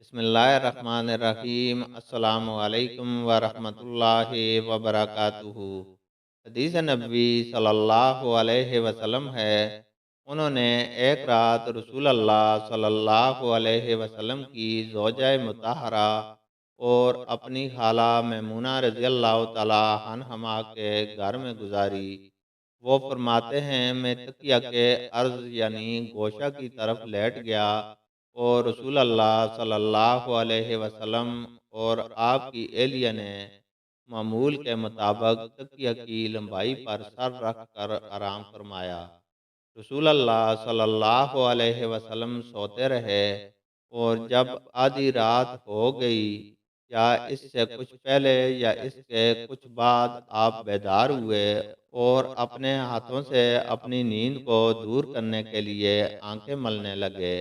बिस्मिल्लाहिर्रहमानिर्रहीम। अस्सलामु अलैकुम वरहमतुल्लाहि वबरकातुहू। हदीस नबी सल्लल्लाहु अलैहि वसल्लम है, उन्होंने एक रात रसूल अल्लाह सल्लल्लाहु अलैहि वसल्लम की ज़ौजा मुतहरा और अपनी खाला मैमूना रज़ी अल्लाह तआला अन्हा के घर में गुजारी। वो फरमाते हैं, मैं तकिया के अर्ज़ यानी गोशा की तरफ लेट गया और रसूल अल्लाह सल्लल्लाहु अलैहि वसल्लम और आपकी एहलिया ने मामूल के मुताबिक तकिया की लंबाई पर सर रख कर आराम फरमाया। रसूल अल्लाह सल्लल्लाहु अलैहि वसल्लम सोते रहे और जब आधी रात हो गई या इससे कुछ पहले या इसके कुछ बाद आप बेदार हुए और अपने हाथों से अपनी नींद को दूर करने के लिए आंखें मलने लगे।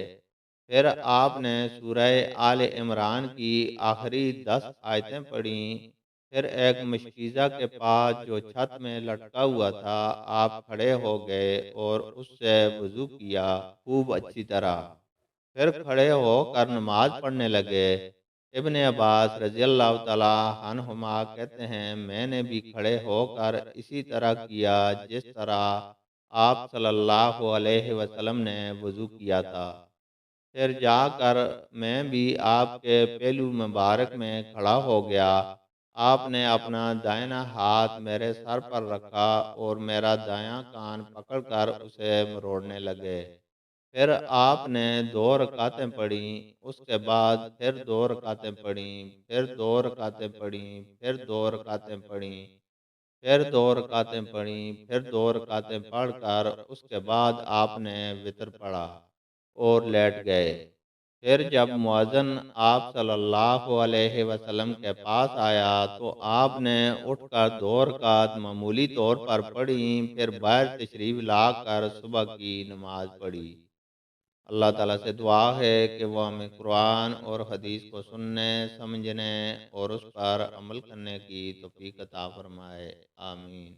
फिर आपने सूरह आले इमरान की आखिरी 10 आयतें पढ़ीं। फिर एक मशकीज़ा के पास जो छत में लटका हुआ था, आप खड़े हो गए और उससे वज़ू किया खूब अच्छी तरह। फिर खड़े होकर नमाज पढ़ने लगे। इब्ने अब्बास रज़ी अल्लाह तआला अन्हुमा कहते हैं, मैंने भी खड़े होकर इसी तरह किया जिस तरह आप सल्लल्लाहु अलैहि वसल्लम ने वज़ू किया था। फिर जाकर मैं भी आपके पहलू मुबारक में खड़ा हो गया। आपने अपना दाहिना हाथ मेरे सर पर रखा और मेरा दायां कान पकड़कर उसे मरोड़ने लगे। फिर आपने 2 रकातें पढ़ी, उसके बाद फिर 2 रकातें पढ़ी, फिर 2 रकातें पढ़ी, फिर 2 रकातें पढ़ी, फिर 2 रकातें पढ़ी, फिर 2 रकातें पढ़कर उसके बाद आपने वितर पढ़ा और लेट गए। फिर जब मुअज्जिन आप सल्लल्लाहु अलैहि वसल्लम के पास आया तो आपने उठकर 2 रकात मामूली तौर पर पढ़ी, फिर बाहर तशरीफ लाकर सुबह की नमाज पढ़ी। अल्लाह ताला से दुआ है कि वह हमें कुरान और हदीस को सुनने, समझने और उस पर अमल करने की तौफीक अता फरमाए। आमीन।